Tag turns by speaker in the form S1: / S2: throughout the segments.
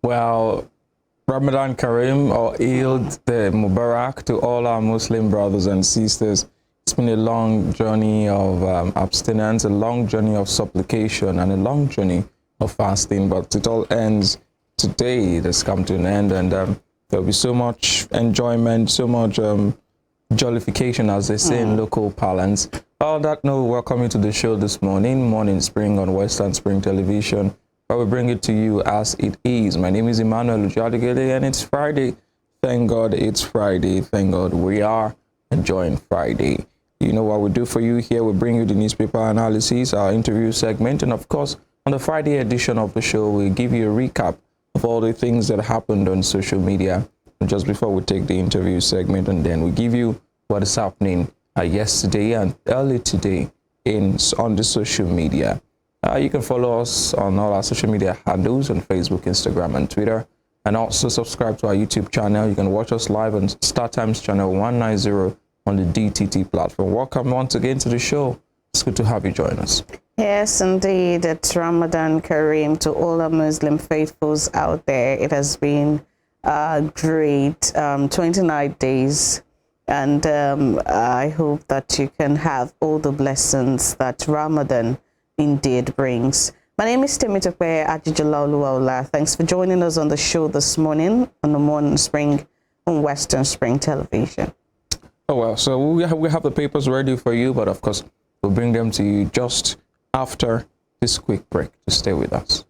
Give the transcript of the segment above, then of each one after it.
S1: Well, Ramadan Kareem or Eid the Mubarak to all our Muslim brothers and sisters. It's been a long journey of abstinence, a long journey of supplication, and a long journey of fasting, but it all ends today. It has come to an end, and there'll be so much enjoyment, so much jollification, as they say in local parlance. On that note, welcome you to the show this morning, Spring on Western Spring Television, where we bring it to you as it is. My name is Emmanuel Ujadigele, and it's Friday. Thank God it's Friday. Thank God we are enjoying Friday. You know what we do for you here? We bring you the newspaper analysis, our interview segment, and of course, on the Friday edition of the show, we give you a recap of all the things that happened on social media just before we take the interview segment, and then we give you what is happening yesterday and early today on the social media. You can follow us on all our social media handles on Facebook, Instagram, and Twitter, and also subscribe to our YouTube channel. You can watch us live on StarTimes channel 190 on the DTT platform. Welcome once again to the show. It's good to have you join us.
S2: Yes, indeed. It's Ramadan Kareem to all our Muslim faithfuls out there. It has been great 29 days, and I hope that you can have all the blessings that Ramadan indeed brings. My name is Temitope Ajijalauluaula. Thanks for joining us on the show this morning on the Morning Spring on Western Spring Television.
S1: Oh, well, so we have the papers ready for you, but of course, we'll bring them to you just after this quick break. To stay with us.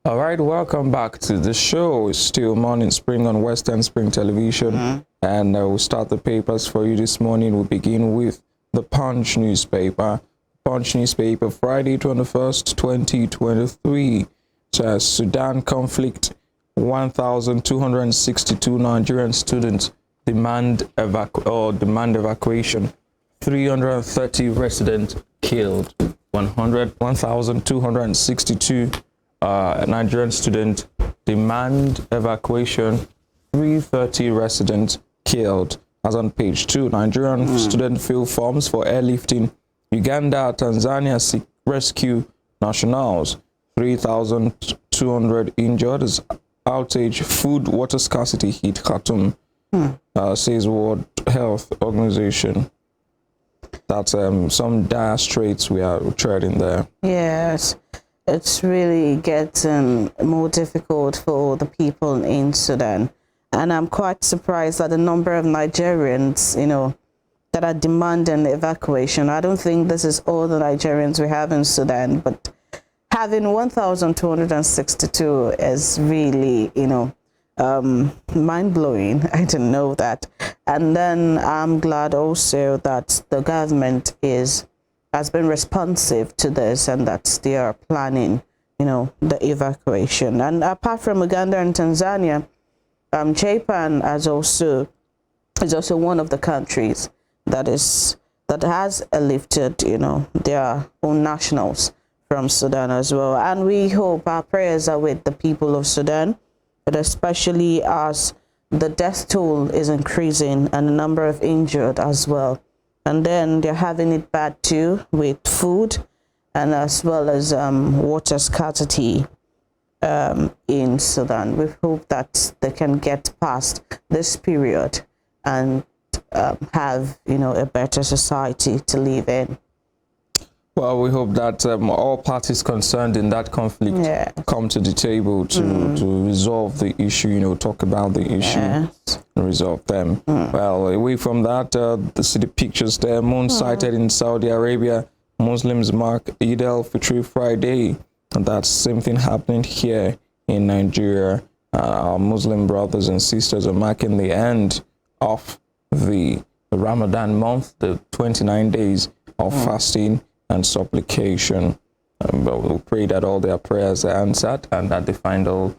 S1: All right, welcome back to the show. It's still Morning Spring on Western Spring Television, and we'll start the papers for you this morning. We'll begin with the Punch newspaper. Punch newspaper, Friday 21st, 2023, says Sudan conflict, 1,262 Nigerian students demand evacuation, 330 residents killed, 1,262 Nigerian student demand evacuation, 330 residents killed. As on page 2, Nigerian student fill forms for airlifting. Uganda, Tanzania seek rescue nationals. 3,200 injured as outage, food, water scarcity hit Khartoum, says World Health Organization. That's some dire straits we are treading there.
S2: Yes. It's really getting more difficult for the people in Sudan. And I'm quite surprised at the number of Nigerians, that are demanding evacuation. I don't think this is all the Nigerians we have in Sudan, but having 1,262 is really, mind-blowing. I didn't know that. And then I'm glad also that the government has been responsive to this, and that they are planning, the evacuation. And apart from Uganda and Tanzania, Japan is also one of the countries that has lifted, their own nationals from Sudan as well. And we hope, our prayers are with the people of Sudan, but especially as the death toll is increasing and the number of injured as well. And then they're having it bad too with food, and as well as water scarcity in Sudan. We hope that they can get past this period and have, a better society to live in.
S1: Well, we hope that all parties concerned in that conflict come to the table to resolve the issue, talk about the issue and resolve them. Well, away from that, the city pictures there, moon sighted in Saudi Arabia, Muslims mark Eid al-Fitr Friday, and that's same thing happening here in Nigeria. Our Muslim brothers and sisters are marking the end of the Ramadan month, the 29 days of fasting and supplication. But we'll pray that all their prayers are answered and that they find all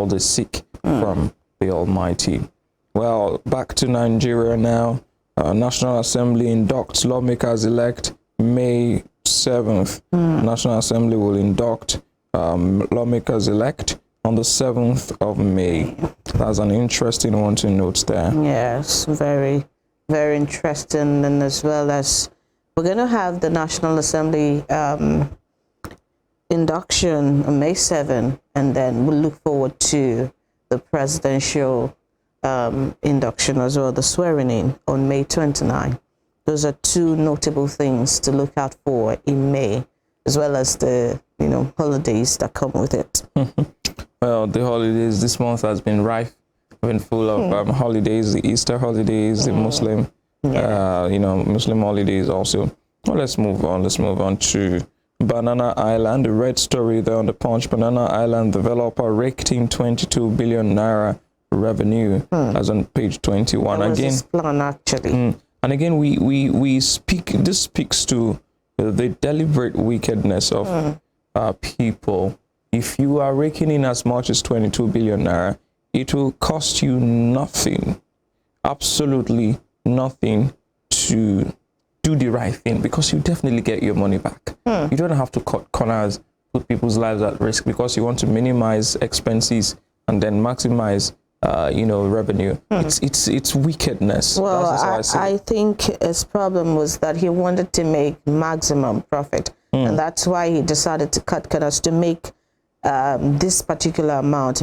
S1: they seek from the Almighty. Well, back to Nigeria now. National Assembly inducts lawmakers elect May 7th. National Assembly will induct lawmakers elect on the 7th of May. That's an interesting one to note there.
S2: Yes, very, very interesting. And as well as we're going to have the National Assembly induction on May 7, and then we'll look forward to the presidential induction as well, the swearing in on May 29. Those are two notable things to look out for in May, as well as the holidays that come with it.
S1: Well, the holidays this month has been rife, been full of holidays, the Easter holidays, the Muslim, Muslim holidays also. Well, let's move on. Let's move on to Banana Island. The red story there on the Punch. Banana Island developer raked in 22 billion naira revenue, as on page 21.
S2: That was
S1: Again,
S2: his plan, actually.
S1: and again, we speak. This speaks to the deliberate wickedness of people. If you are raking in as much as 22 billion naira, it will cost you nothing, absolutely nothing, to do the right thing, because you definitely get your money back. You don't have to cut corners, put people's lives at risk because you want to minimize expenses and then maximize revenue. It's wickedness.
S2: Well,
S1: That's how I see
S2: I think his problem was that he wanted to make maximum profit, and that's why he decided to cut corners to make this particular amount.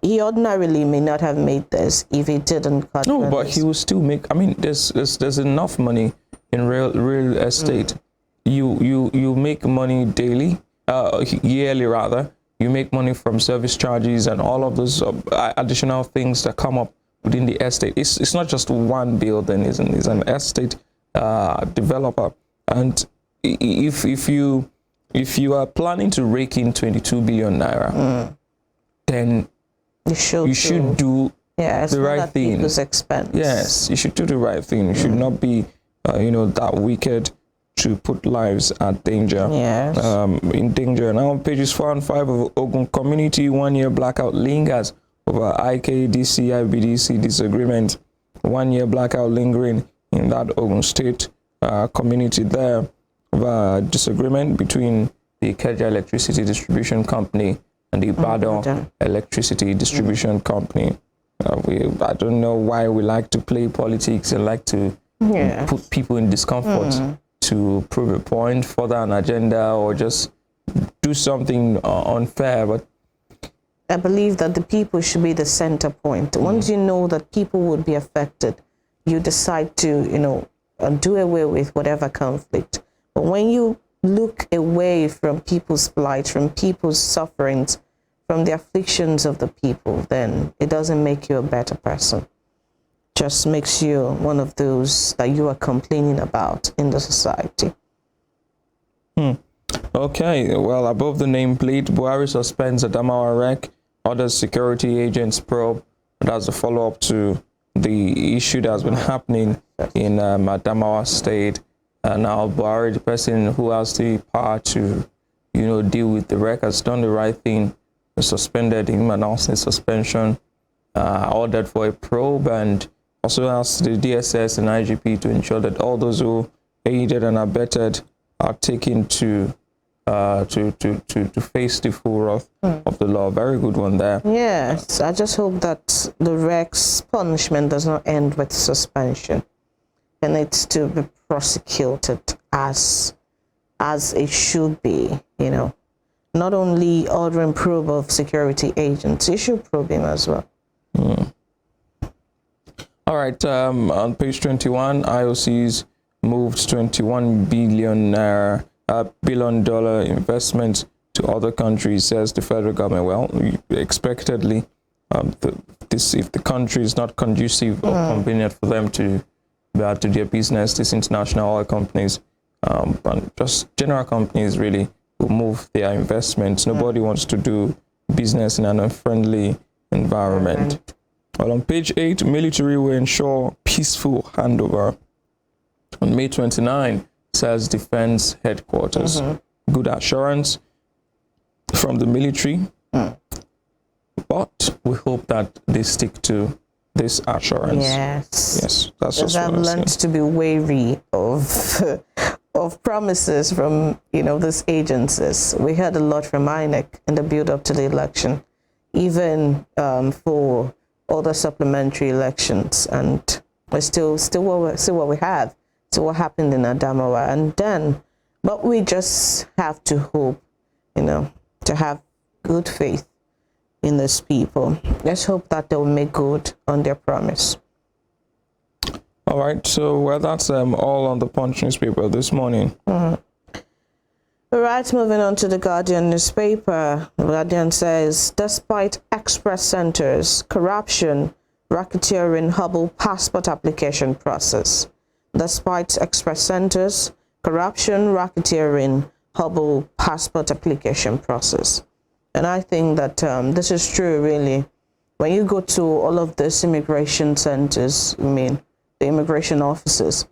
S2: He ordinarily may not have made this if he didn't cut corners.
S1: But he will still make. I mean, there's enough money in real estate. You make money daily, yearly rather. You make money from service charges and all of those additional things that come up within the estate. It's not just one building. It's an estate developer, and if you are planning to rake in 22 billion naira, then you should do the right thing.
S2: Expense.
S1: Yes, you should do the right thing. You should not be that wicked to put lives at danger.
S2: Yes.
S1: In danger. Now on pages 4 and 5 of Ogun Community, 1 year blackout lingers over IKDC IBDC disagreement. 1 year blackout lingering in that Ogun State community there, over disagreement between the Ikeja Electricity Distribution Company and the Ibadan Electricity Distribution Company. I don't know why we like to play politics and like to put people in discomfort to prove a point, further an agenda, or just do something unfair. But
S2: I believe that the people should be the center point. Once you know that people would be affected, you decide to, do away with whatever conflict. But when you look away from people's plight, from people's sufferings, from the afflictions of the people, then it doesn't make you a better person. Just makes you one of those that you are complaining about in the society.
S1: Okay, well, above the nameplate, Buhari suspends Adamawa REC, orders security agents probe. That's a follow-up to the issue that has been happening in Adamawa State. Now, Buhari, the person who has the power to, deal with the REC, has done the right thing. Suspended him, announced his suspension, ordered for a probe, and also asked the DSS and IGP to ensure that all those who aided and abetted are taken to face the full wrath of the law. Very good one there.
S2: Yes, I just hope that the REC's punishment does not end with suspension, and it's to be prosecuted as it should be. Not only ordering probe of security agents, you should probe him as well.
S1: All right, on page 21, IOC's moved $21 billion investment to other countries, says the federal government. Well, expectedly, if the country is not conducive or convenient for them to do their business, these international oil companies, and just general companies really, will move their investments. Nobody wants to do business in an unfriendly environment. Well, on page 8, military will ensure peaceful handover. On May 29, says Defense Headquarters. Good assurance from the military, but we hope that they stick to this assurance. Yes, that's just
S2: I've learned to be wary of promises from these agencies. We heard a lot from INEC in the build up to the election. even for other supplementary elections, and we're still what we have, still what happened in Adamawa, and then, but we just have to hope, to have good faith in these people. Let's hope that they'll make good on their promise.
S1: All right, so that's all on the Punch newspaper this morning.
S2: All right, moving on to the Guardian newspaper. The Guardian says, despite express centers, corruption, racketeering hobble passport application process. Despite express centers, corruption, racketeering hobble passport application process. And I think that this is true, really. When you go to all of these immigration centers, the immigration offices,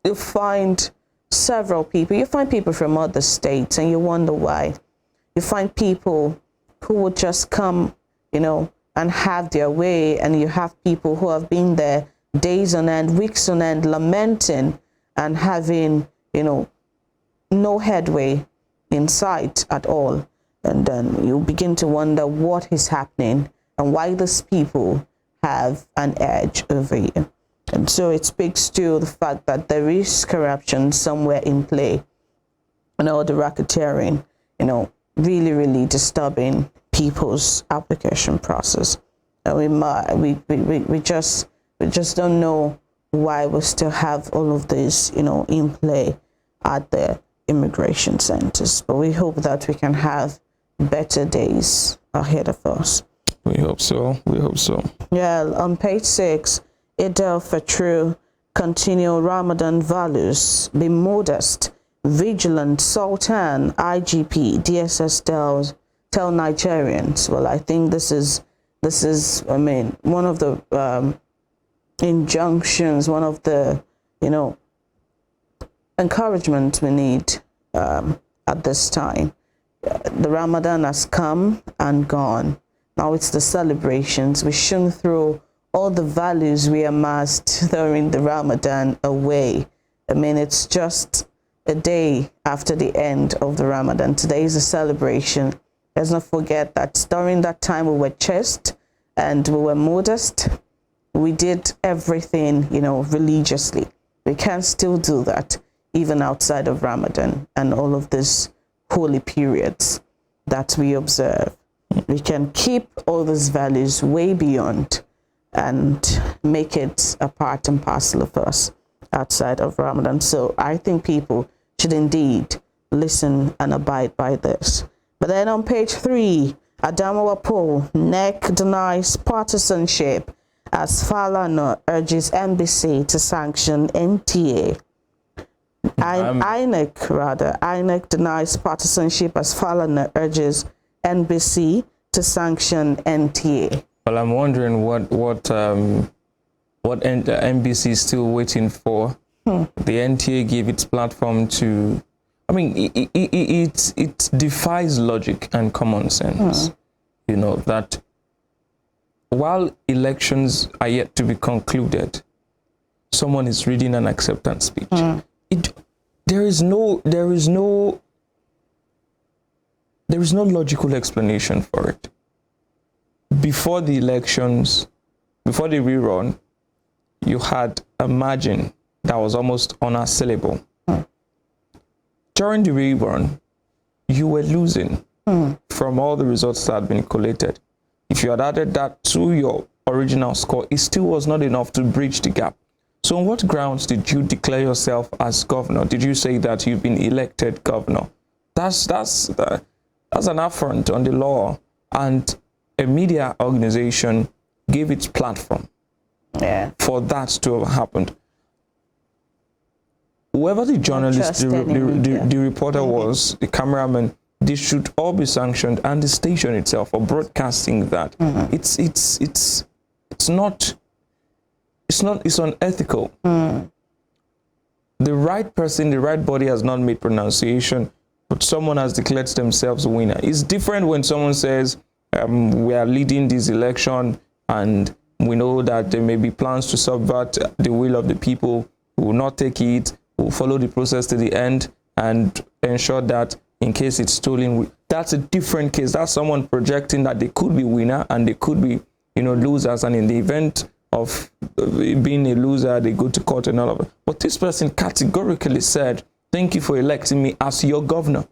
S2: you find several people. You find people from other states, and you wonder why. You find people who would just come, and have their way, and you have people who have been there days on end, weeks on end, lamenting and having, no headway in sight at all. And then you begin to wonder what is happening and why these people have an edge over you. And so it speaks to the fact that there is corruption somewhere in play, the racketeering, really, really disturbing people's application process. And we just don't know why we still have all of this, in play at the immigration centers. But we hope that we can have better days ahead of us.
S1: We hope so.
S2: Yeah, on page 6, Idel Fatru, continue Ramadan values, be modest, vigilant, Sultan, IGP, DSS tell Nigerians. Well, I think this is one of the injunctions, one of the, encouragement we need at this time. The Ramadan has come and gone. Now it's the celebrations. We shouldn't throw all the values we amassed during the Ramadan away. It's just a day after the end of the Ramadan. Today is a celebration. Let's not forget that during that time we were chaste and we were modest. We did everything, religiously. We can still do that even outside of Ramadan and all of these holy periods that we observe. We can keep all these values way beyond and make it a part and parcel of us outside of Ramadan. So I think people should indeed listen and abide by this. But then on page 3, Adamawa poll, NEC denies partisanship as Falana urges NBC to sanction NTA. INEC denies partisanship as Falana urges NBC to sanction NTA.
S1: Well, I'm wondering what NBC is still waiting for. The NTA gave its platform to. It defies logic and common sense. That while elections are yet to be concluded, someone is reading an acceptance speech. There is no logical explanation for it. Before the elections, before the rerun, you had a margin that was almost unassailable. During the rerun, you were losing from all the results that had been collated. If you had added that to your original score, it still was not enough to bridge the gap. So on what grounds did you declare yourself as governor? Did you say that you've been elected governor? That's an affront on the law, and a media organization gave its platform for that to have happened. Whoever the journalist, the reporter was, the cameraman, they should all be sanctioned, and the station itself for broadcasting that. It's unethical. The right person, the right body has not made pronunciation, but someone has declared themselves a winner. It's different when someone says, we are leading this election and we know that there may be plans to subvert the will of the people. We will not take it. We will follow the process to the end and ensure that in case it's stolen, that's a different case. That's someone projecting that they could be winner and they could be, losers. And in the event of being a loser, they go to court and all of it. But this person categorically said, "Thank you for electing me as your governor."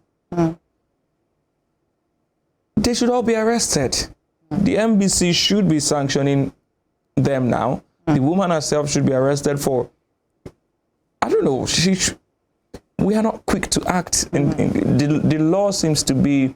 S1: They should all be arrested. The MBC should be sanctioning them now. The woman herself should be arrested for, I don't know, we are not quick to act. The law seems to be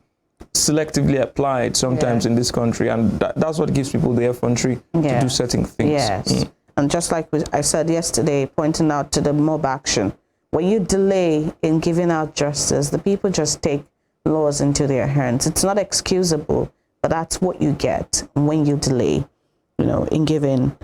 S1: selectively applied sometimes in this country, and that's what gives people the effrontery to do certain things.
S2: Yes. And just like I said yesterday, pointing out to the mob action, when you delay in giving out justice, the people just take laws into their hands. It's not excusable, but that's what you get when you delay, in giving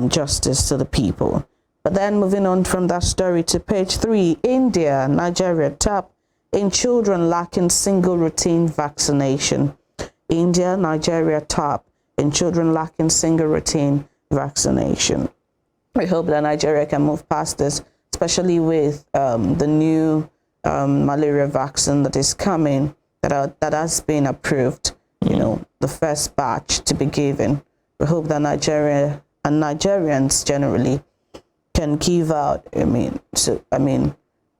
S2: justice to the people. But then moving on from that story to page 3, India, Nigeria top in children lacking single routine vaccination. India, Nigeria top in children lacking single routine vaccination. I hope that Nigeria can move past this, especially with the new malaria vaccine that is coming, that has been approved, the first batch to be given. We hope that Nigeria and Nigerians generally can give out,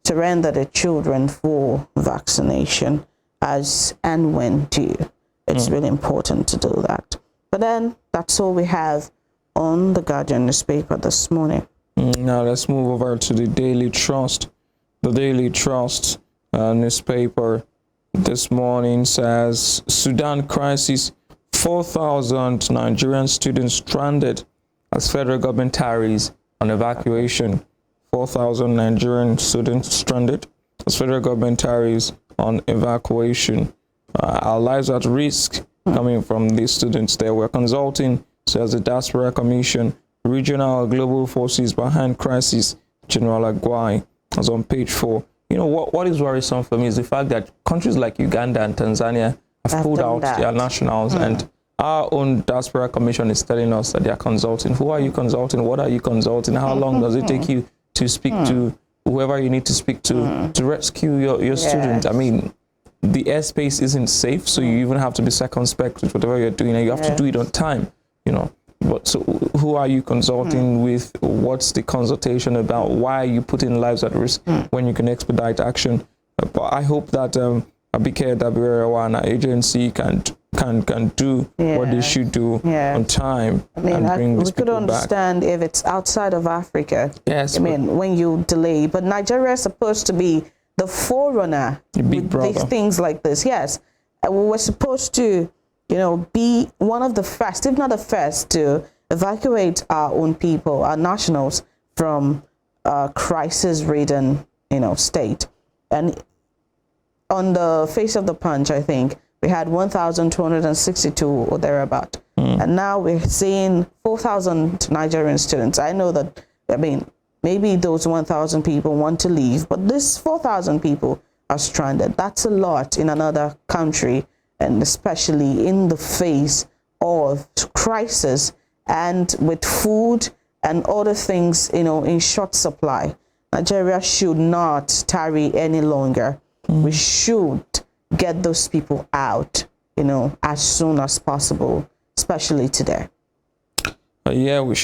S2: surrender their children for vaccination as and when due. It's really important to do that. But then that's all we have on the Guardian newspaper this morning.
S1: Now let's move over to the Daily Trust. The Daily Trust newspaper this morning says Sudan crisis, 4,000 Nigerian students stranded as federal government tarries on evacuation. 4,000 Nigerian students stranded as federal government tarries on evacuation. Our lives at risk coming from these students there. We're consulting, says the Diaspora Commission, regional global forces behind crisis, General Aguai, as on page 4. What is worrisome for me is the fact that countries like Uganda and Tanzania have pulled out their nationals, and our own Diaspora Commission is telling us that they are consulting. Who are you consulting? What are you consulting? How long does it take you to speak to whoever you need to speak to rescue your student? I mean, the airspace isn't safe, so you even have to be circumspect with whatever you're doing, and you have to do it on time, But so who are you consulting with? What's the consultation about? Why are you putting lives at risk when you can expedite action? But I hope that Abike Dabirawa and our agency can do what they should do on time and bring these people back.
S2: We could understand if it's outside of Africa.
S1: Yes.
S2: When you delay. But Nigeria is supposed to be the forerunner with these things like this. Yes. We're supposed to, be one of the first, if not the first, to evacuate our own people, our nationals, from crisis-ridden, state. And on the face of the punch, I think, we had 1,262 or thereabout. And now we're seeing 4,000 Nigerian students. I know that, maybe those 1,000 people want to leave, but this 4,000 people are stranded. That's a lot in another country, and especially in the face of crisis and with food and other things, in short supply. Nigeria should not tarry any longer. We should get those people out, as soon as possible, especially today.
S1: We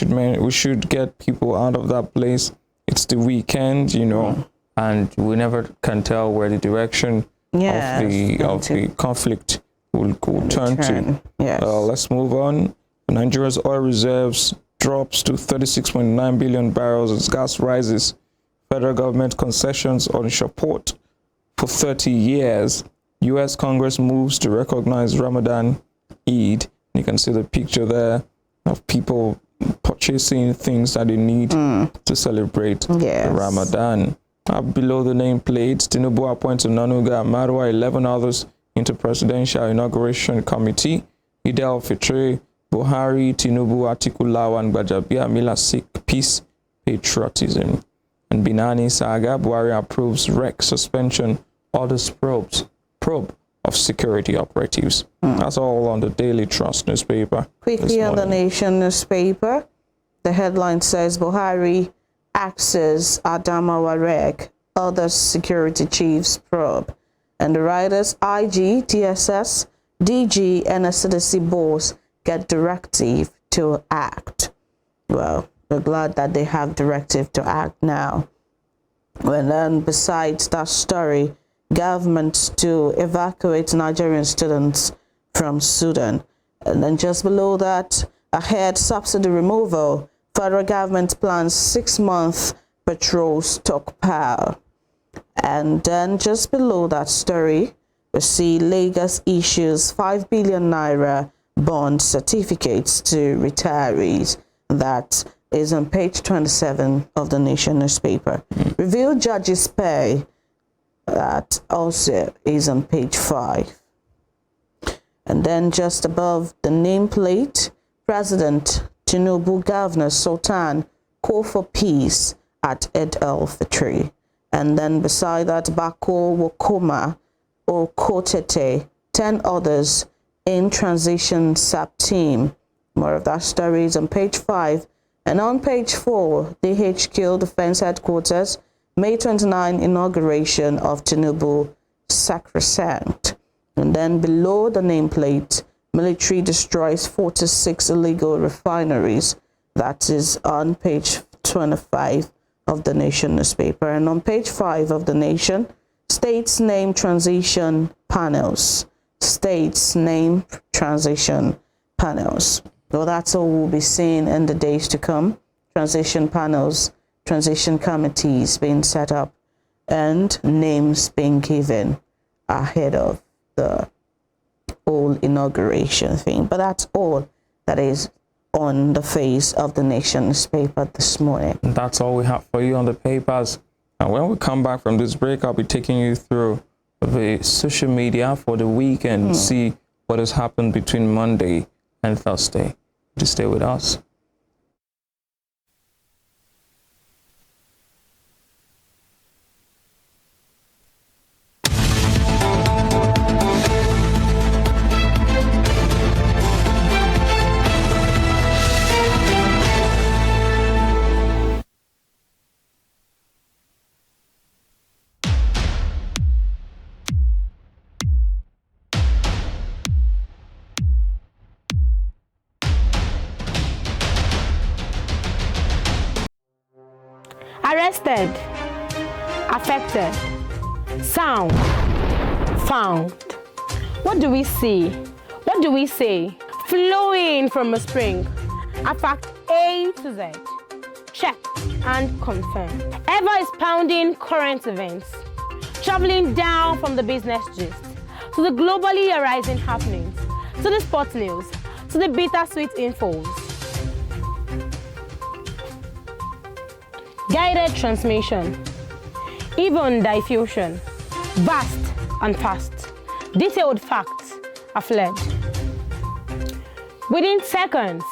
S1: should get people out of that place. It's the weekend, and we never can tell where the direction of the conflict will turn to.
S2: Yes.
S1: Let's move on. Nigeria's oil reserves drops to 36.9 billion barrels as gas rises. Federal government concessions on support for 30 years. U.S. Congress moves to recognize Ramadan Eid. You can see the picture there of people purchasing things that they need to celebrate the Ramadan. Below the nameplate, Tinubu appoints Onanuga and Marwa, 11 others into Presidential Inauguration Committee. Idel Fitre, Buhari, Tinubu, Atiku Lawan, Gbajabiamila seek peace, patriotism. And Binani Saga, Buhari approves REC suspension, orders probe of security operatives. That's all on the Daily Trust newspaper.
S2: Quickly on the Nation newspaper, the headline says Buhari axes Adamawa REC, other security chiefs probe. And the riders IG, DSS, DG, and SDC boards get directive to act. Well, we're glad that they have directive to act now. And then besides that story, government to evacuate Nigerian students from Sudan. And then just below that, ahead subsidy removal, federal government plans 6-month petrol stockpile. And then just below that story, we see Lagos issues 5 billion naira bond certificates to retirees. That is on page 27 of the Nation newspaper. Revealed judges pay. That also is on page 5. And then just above the nameplate, President Tinubu, Governor Sultan call for peace at Eid al-Fitr. And then beside that, Bako Wokoma Okotete, 10 others in transition SAP team. More of that story is on page 5. And on page 4, DHQ Defense Headquarters, May 29 inauguration of Tinubu sacrosanct. And then below the nameplate, military destroys 46 illegal refineries. That is on page 25 of the Nation newspaper. And on page 5 of the Nation, states name transition panels. States name transition panels. Well, that's all we'll be seeing in the days to come. Transition panels, transition committees being set up, and names being given ahead of the whole inauguration thing. But that's all that is on the face of the Nation newspaper this morning.
S1: That's all we have for you on the papers. And when we come back from this break, I'll be taking you through the social media for the week and see what has happened between Monday and Thursday. Just stay with us.
S3: Arrested, affected, sound, found. What do we see? What do we say? Flowing from a spring. A fact A to Z. Check and confirm. Ever expounding current events. Traveling down from the business gist to the globally arising happenings, to the sports news, to the bittersweet infos. Guided transmission, even diffusion, vast and fast, detailed facts are fled. Within seconds,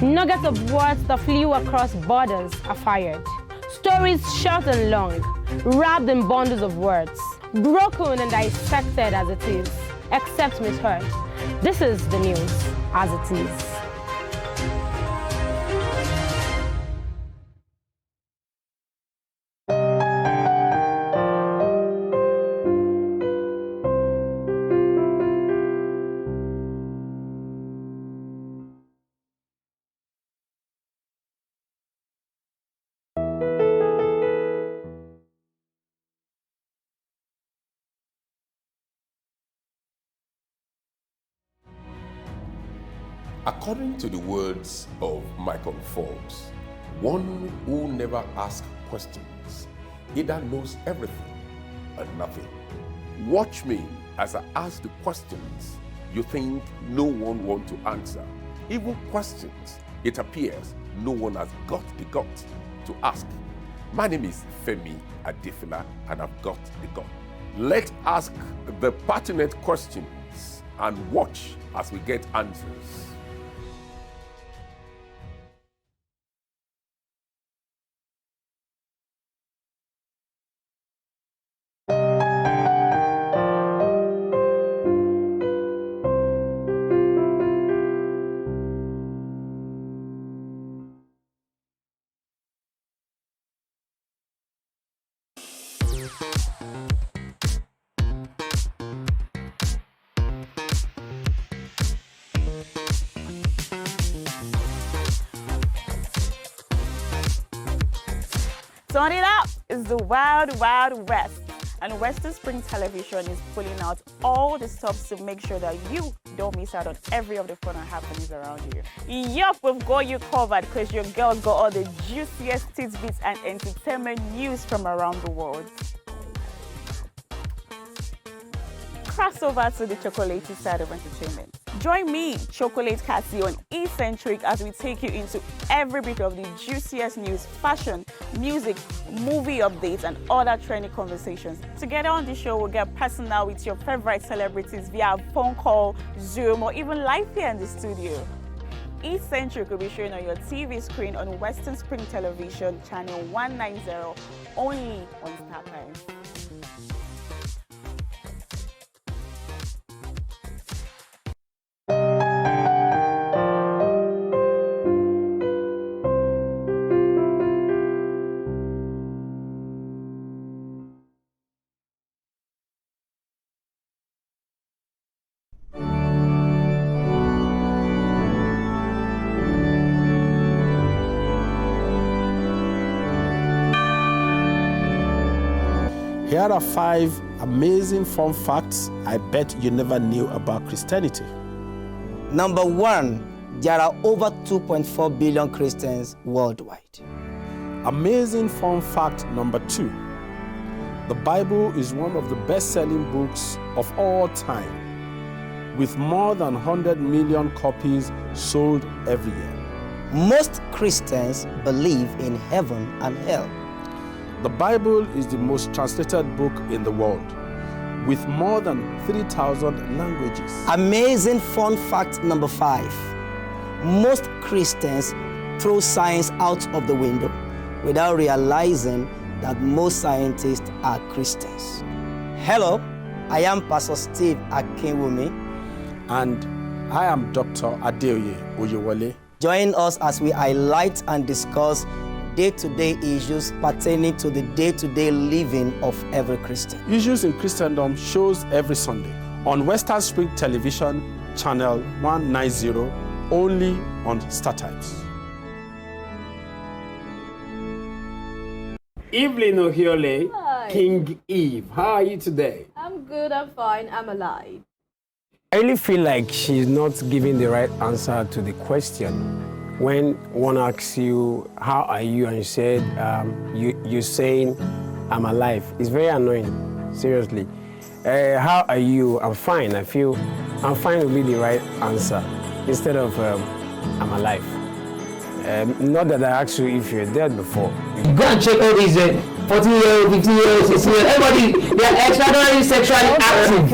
S3: nuggets of words that flew across borders are fired. Stories short and long, wrapped in bundles of words, broken and dissected as it is, except misheard. This is the news as it is.
S4: According to the words of Michael Forbes, one who never asks questions either knows everything or nothing. Watch me as I ask the questions you think no one wants to answer. Even questions it appears no one has got the guts to ask. My name is Femi Adefila and I've got the gut. Let's ask the pertinent questions and watch as we get answers.
S5: Turn it up! It's the Wild Wild West. And Western Spring Television is pulling out all the stops to make sure that you don't miss out on every of the fun and happenings around you. Yup, we've got you covered because your girl got all the juiciest tidbits and entertainment news from around the world. Cross over to the chocolatey side of entertainment. Join me, Chocolate Cassie, on Eccentric as we take you into every bit of the juiciest news, fashion, music, movie updates, and other trending conversations. Together on the show, we'll get personal with your favorite celebrities via phone call, Zoom, or even live here in the studio. Eccentric will be showing on your TV screen on Western Spring Television, channel 190, only on StarTimes.
S6: Here are 5 amazing fun facts I bet you never knew about Christianity.
S7: Number 1, there are over 2.4 billion Christians worldwide.
S6: Amazing fun fact number 2. The Bible is one of the best-selling books of all time, with more than 100 million copies sold every year.
S7: Most Christians believe in heaven and hell.
S6: The Bible is the most translated book in the world, with more than 3,000 languages.
S7: Amazing fun fact number 5. Most Christians throw science out of the window without realizing that most scientists are Christians. Hello, I am Pastor Steve Akinwumi.
S6: And I am Dr. Adeoye Oyewole.
S7: Join us as we highlight and discuss day-to-day issues pertaining to the day-to-day living of every Christian.
S6: Issues in Christendom shows every Sunday on Western Spring Television, channel 190, only on StarTimes.
S8: Evelyn Ohiole,
S9: Hi.
S8: King Eve. How are you today?
S9: I'm good, I'm fine, I'm alive.
S8: I really feel like she's not giving the right answer to the question. When one asks you, how are you? And you said, you're saying, I'm alive. It's very annoying, seriously. How are you? I'm fine. I feel I'm fine would be the right answer instead of I'm alive. Not that I asked you if you're dead before.
S10: Go and check all these 14-year-old, 15-year-old, 16-year-old, everybody, they are extraordinarily sexually active.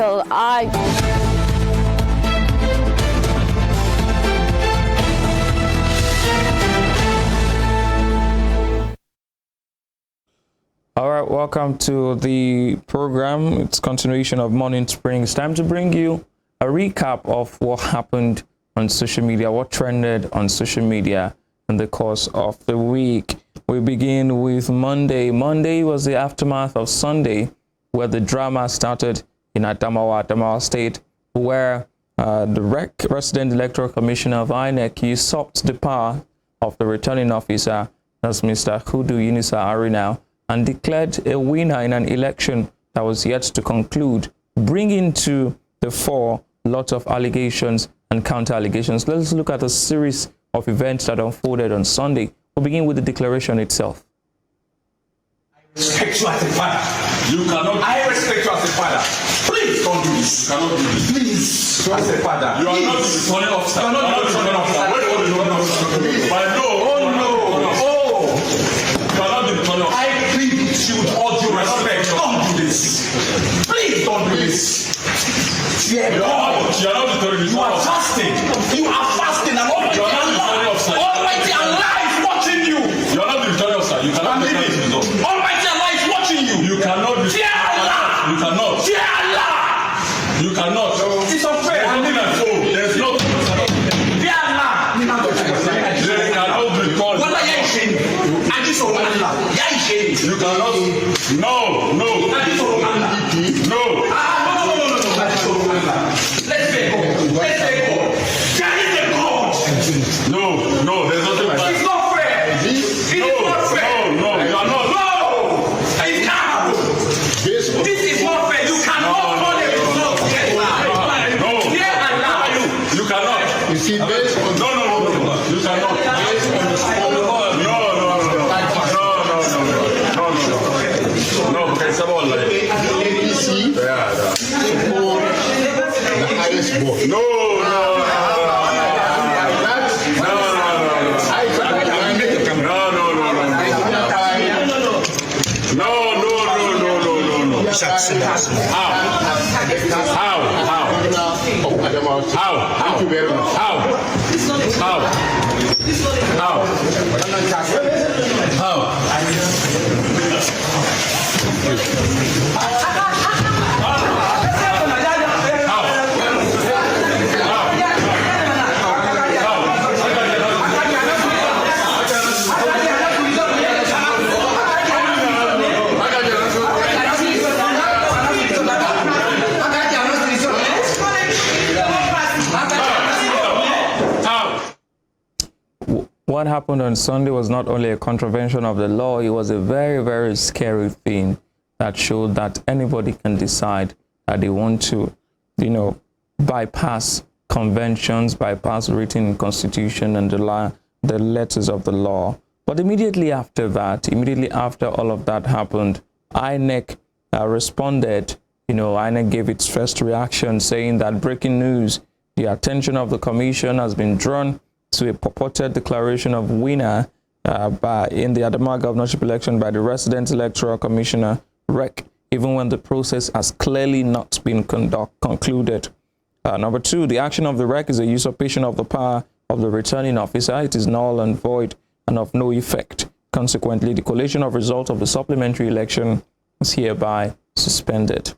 S1: All right, welcome to the program. It's continuation of Morning Spring. It's time to bring you a recap of what happened on social media, what trended on social media in the course of the week. We begin with Monday. Monday was the aftermath of Sunday, where the drama started in Adamawa State, where the Resident Electoral Commissioner of INEC usurped the power of the returning officer, that's Mr. Hudu Yunisa Arina, and declared a winner in an election that was yet to conclude, bringing to the fore lots of allegations and counter-allegations. Let's look at a series of events that unfolded on Sunday. We'll begin with the declaration itself.
S11: I respect you as a father. You cannot. I respect you as a father. Please don't do this. You cannot do this. Please, as a father. You are not the returning officer. You are not the returning officer. Wait for the returning officer. But no. Oh no. Oh. You are not the returning officer. I plead with you with all due respect. Don't do this. Please don't do this. You are not the returning officer. You are fasting. You are fasting. And Almighty Allah. Almighty Allah is watching you. You are not the returning officer. You cannot be the result. Almighty Allah is watching you. You cannot be. Fear Allah. You cannot. Fear Allah. You cannot. It's unfair. There's no. Fear Allah. They cannot be called. What are you saying? You cannot. No. No. Let's say God. Let's say God. There is a God. No. There's nothing like that. It's not fair. It's not fair. No. You are not. No. all like
S12: APC support the highest vote.
S11: No.
S12: Thank you very much.
S1: What happened on Sunday was not only a contravention of the law, it was a very, very scary thing that showed that anybody can decide that they want to, bypass conventions, bypass written constitution and the letters of the law. But immediately after all of that happened, INEC responded. INEC gave its first reaction saying that breaking news, the attention of the commission has been drawn to a purported declaration of winner in the Adamawa governorship election by the resident electoral commissioner, REC, even when the process has clearly not been concluded. Number two, the action of the REC is a usurpation of the power of the returning officer. It is null and void and of no effect. Consequently, the collation of results of the supplementary election is hereby suspended.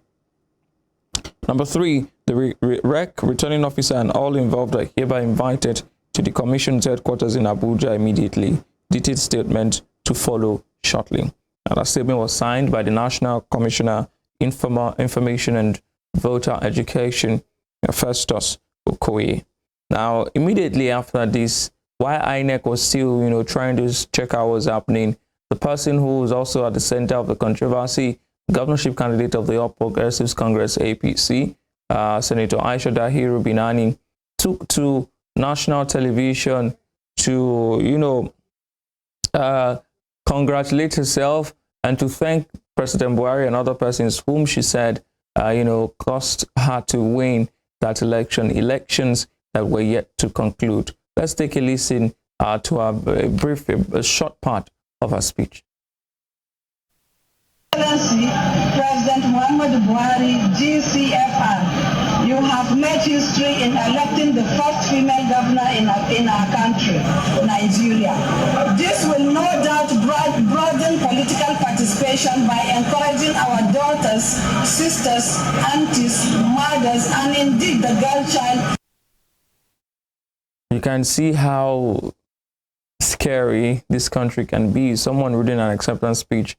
S1: Number three, the REC returning officer and all involved are hereby invited to the Commission's headquarters in Abuja immediately. Detailed statement to follow shortly. And that statement was signed by the National Commissioner, Information and Voter Education, Festus Okoye. Now, immediately after this, while INEC was still, trying to check out what was happening, the person who was also at the center of the controversy, governorship candidate of the All Progressives Congress, APC, Senator Aisha Dahiru Binani, took to national television to, congratulate herself and to thank President Buhari and other persons whom she said, caused her to win that elections that were yet to conclude. Let's take a listen to a short part of her speech.
S13: Excellency, President Muhammadu Buhari, GCFR, you have made history in electing the first female governor in our country, Nigeria. This will no doubt broaden political participation by encouraging our daughters, sisters, aunties, mothers, and indeed the girl child.
S1: You can see how scary this country can be. Someone reading an acceptance speech